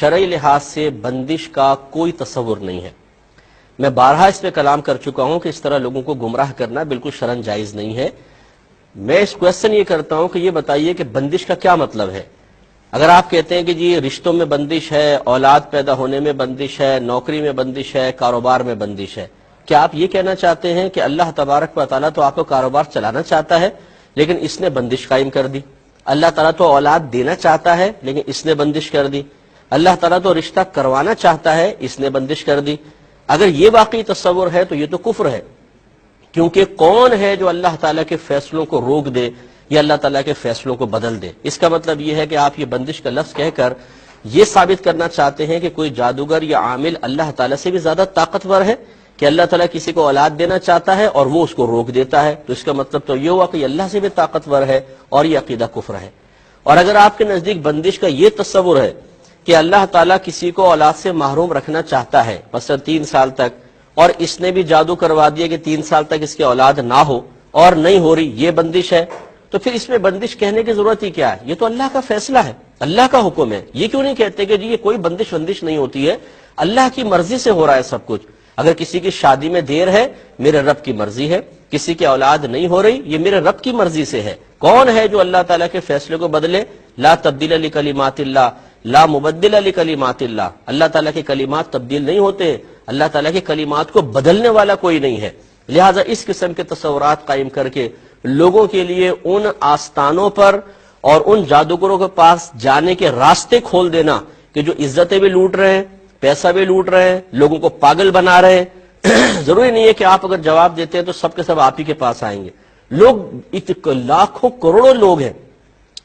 شرعی لحاظ سے بندش کا کوئی تصور نہیں ہے۔ میں بارہا اس پہ کلام کر چکا ہوں کہ اس طرح لوگوں کو گمراہ کرنا بالکل شرعاً جائز نہیں ہے۔ میں اس کویسچن یہ کرتا ہوں کہ یہ بتائیے کہ بندش کا کیا مطلب ہے؟ اگر آپ کہتے ہیں کہ جی رشتوں میں بندش ہے، اولاد پیدا ہونے میں بندش ہے، نوکری میں بندش ہے، کاروبار میں بندش ہے، کیا آپ یہ کہنا چاہتے ہیں کہ اللہ تبارک و تعالیٰ تو آپ کو کاروبار چلانا چاہتا ہے لیکن اس نے بندش قائم کر دی؟ اللہ تعالیٰ تو اولاد دینا چاہتا ہے لیکن اس نے بندش کر دی؟ اللہ تعالیٰ تو رشتہ کروانا چاہتا ہے، اس نے بندش کر دی؟ اگر یہ واقعی تصور ہے تو یہ تو کفر ہے، کیونکہ کون ہے جو اللہ تعالیٰ کے فیصلوں کو روک دے یا اللہ تعالیٰ کے فیصلوں کو بدل دے؟ اس کا مطلب یہ ہے کہ آپ یہ بندش کا لفظ کہہ کر یہ ثابت کرنا چاہتے ہیں کہ کوئی جادوگر یا عامل اللہ تعالیٰ سے بھی زیادہ طاقتور ہے، کہ اللہ تعالیٰ کسی کو اولاد دینا چاہتا ہے اور وہ اس کو روک دیتا ہے، تو اس کا مطلب تو یہ ہوا کہ اللہ سے بھی طاقتور ہے، اور یہ عقیدہ کفر ہے۔ اور اگر آپ کے نزدیک بندش کا یہ تصور ہے کہ اللہ تعالیٰ کسی کو اولاد سے محروم رکھنا چاہتا ہے مثلا 3 سال تک، اور اس نے بھی جادو کروا دیا کہ 3 سال تک اس کی اولاد نہ ہو اور نہیں ہو رہی، یہ بندش ہے، تو پھر اس میں بندش کہنے کی ضرورت ہی کیا ہے؟ یہ تو اللہ کا فیصلہ ہے، اللہ کا حکم ہے۔ یہ کیوں نہیں کہتے کہ جی یہ کوئی بندش نہیں ہوتی ہے، اللہ کی مرضی سے ہو رہا ہے سب کچھ؟ اگر کسی کی شادی میں دیر ہے، میرے رب کی مرضی ہے، کسی کی اولاد نہیں ہو رہی، یہ میرے رب کی مرضی سے ہے۔ کون ہے جو اللہ تعالیٰ کے فیصلے کو بدلے؟ لا تبدیل لکلمات اللہ، لا مبدل لکلمات اللہ۔ اللہ تعالیٰ کے کلمات تبدیل نہیں ہوتے، اللہ تعالیٰ کے کلمات کو بدلنے والا کوئی نہیں ہے۔ لہٰذا اس قسم کے تصورات قائم کر کے لوگوں کے لیے ان آستانوں پر اور ان جادوگروں کے پاس جانے کے راستے کھول دینا کہ جو عزتیں بھی لوٹ رہے ہیں، پیسہ بھی لوٹ رہے ہیں، لوگوں کو پاگل بنا رہے ہیں۔ ضروری نہیں ہے کہ آپ اگر جواب دیتے ہیں تو سب کے سب آپ ہی کے پاس آئیں گے۔ لوگ لاکھوں کروڑوں لوگ ہیں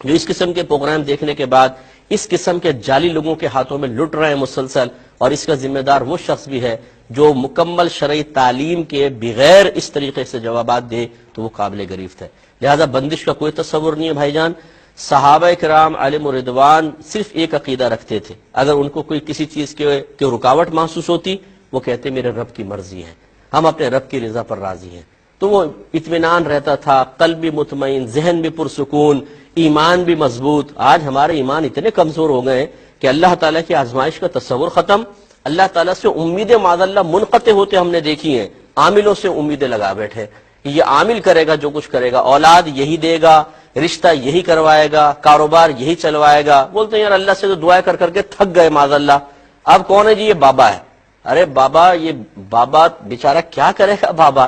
جو اس قسم کے پروگرام دیکھنے کے بعد اس قسم کے جعلی لوگوں کے ہاتھوں میں لٹ رہے ہیں مسلسل، اور اس کا ذمہ دار وہ شخص بھی ہے جو مکمل شرعی تعلیم کے بغیر اس طریقے سے جوابات دے تو وہ قابل گریفت ہے۔ لہذا بندش کا کوئی تصور نہیں ہے بھائی جان۔ صحابہ کرام علیہم رضوان صرف ایک عقیدہ رکھتے تھے، اگر ان کو کوئی کسی چیز کے رکاوٹ محسوس ہوتی وہ کہتے میرے رب کی مرضی ہے، ہم اپنے رب کی رضا پر راضی ہیں، تو وہ اطمینان رہتا تھا، قلب بھی مطمئن، ذہن بھی پرسکون، ایمان بھی مضبوط۔ آج ہمارے ایمان اتنے کمزور ہو گئے کہ اللہ تعالیٰ کی آزمائش کا تصور ختم، اللہ تعالیٰ سے امیدیں معاذ اللہ منقطع ہوتے ہم نے دیکھی ہیں، عاملوں سے امیدیں لگا بیٹھے کہ یہ عامل کرے گا جو کچھ کرے گا، اولاد یہی دے گا، رشتہ یہی کروائے گا، کاروبار یہی چلوائے گا۔ بولتے ہیں یار اللہ سے تو دعائیں کر کر کے تھک گئے معاذ اللہ، اب کون ہے جی؟ یہ بابا ہے۔ ارے بابا، یہ بابا بیچارہ کیا کرے گا؟ بابا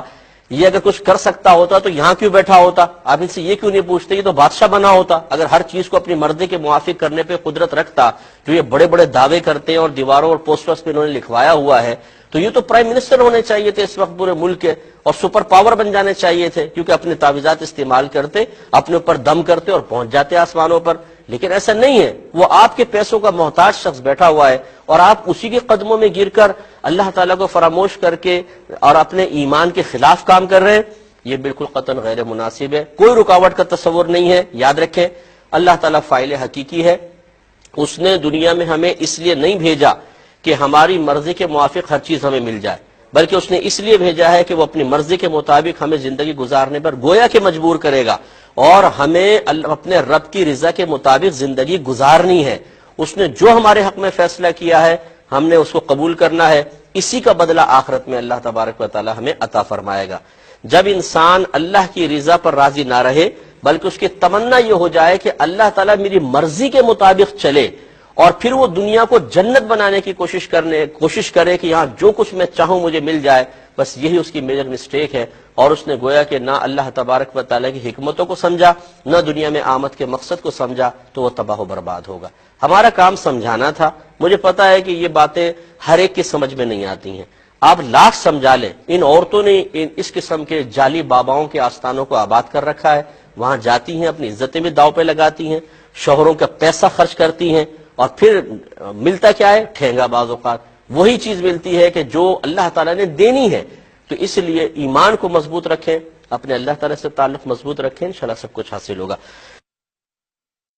یہ اگر کچھ کر سکتا ہوتا تو یہاں کیوں بیٹھا ہوتا؟ آپ ان سے یہ کیوں نہیں پوچھتے؟ یہ تو بادشاہ بنا ہوتا، اگر ہر چیز کو اپنی مرضی کے موافق کرنے پہ قدرت رکھتا، جو یہ بڑے بڑے دعوے کرتے ہیں اور دیواروں اور پوسٹرز پہ انہوں نے لکھوایا ہوا ہے، تو یہ تو پرائم منسٹر ہونے چاہیے تھے اس وقت پورے ملک کے، اور سپر پاور بن جانے چاہیے تھے، کیونکہ اپنے تعویذات استعمال کرتے، اپنے اوپر دم کرتے اور پہنچ جاتے آسمانوں پر۔ لیکن ایسا نہیں ہے، وہ آپ کے پیسوں کا محتاج شخص بیٹھا ہوا ہے، اور آپ اسی کے قدموں میں گر کر اللہ تعالیٰ کو فراموش کر کے اور اپنے ایمان کے خلاف کام کر رہے ہیں۔ یہ بالکل قطعاً غیر مناسب ہے، کوئی رکاوٹ کا تصور نہیں ہے۔ یاد رکھیں اللہ تعالیٰ فاعل حقیقی ہے، اس نے دنیا میں ہمیں اس لیے نہیں بھیجا کہ ہماری مرضی کے موافق ہر چیز ہمیں مل جائے، بلکہ اس نے اس لیے بھیجا ہے کہ وہ اپنی مرضی کے مطابق ہمیں زندگی گزارنے پر گویا کہ مجبور کرے گا، اور ہمیں اپنے رب کی رضا کے مطابق زندگی گزارنی ہے۔ اس نے جو ہمارے حق میں فیصلہ کیا ہے ہم نے اس کو قبول کرنا ہے، اسی کا بدلہ آخرت میں اللہ تبارک و تعالی ہمیں عطا فرمائے گا۔ جب انسان اللہ کی رضا پر راضی نہ رہے بلکہ اس کی تمنا یہ ہو جائے کہ اللہ تعالیٰ میری مرضی کے مطابق چلے، اور پھر وہ دنیا کو جنت بنانے کی کوشش کرے کہ یہاں جو کچھ میں چاہوں مجھے مل جائے، بس یہی اس کی میجر مسٹیک ہے، اور اس نے گویا کہ نہ اللہ تبارک و تعالیٰ کی حکمتوں کو سمجھا، نہ دنیا میں آمد کے مقصد کو سمجھا، تو وہ تباہ و برباد ہوگا۔ ہمارا کام سمجھانا تھا۔ مجھے پتا ہے کہ یہ باتیں ہر ایک کی سمجھ میں نہیں آتی ہیں، آپ لاکھ سمجھا لیں۔ ان عورتوں نے اس قسم کے جعلی باباؤں کے آستانوں کو آباد کر رکھا ہے، وہاں جاتی ہیں، اپنی عزتیں بھی داؤ پہ لگاتی ہیں، شوہروں کا پیسہ خرچ کرتی ہیں، اور پھر ملتا کیا ہے؟ ٹھینگا۔ بعض اوقات وہی چیز ملتی ہے کہ جو اللہ تعالیٰ نے دینی ہے۔ تو اس لیے ایمان کو مضبوط رکھیں، اپنے اللہ تعالیٰ سے تعلق مضبوط رکھیں، انشاءاللہ سب کچھ حاصل ہوگا۔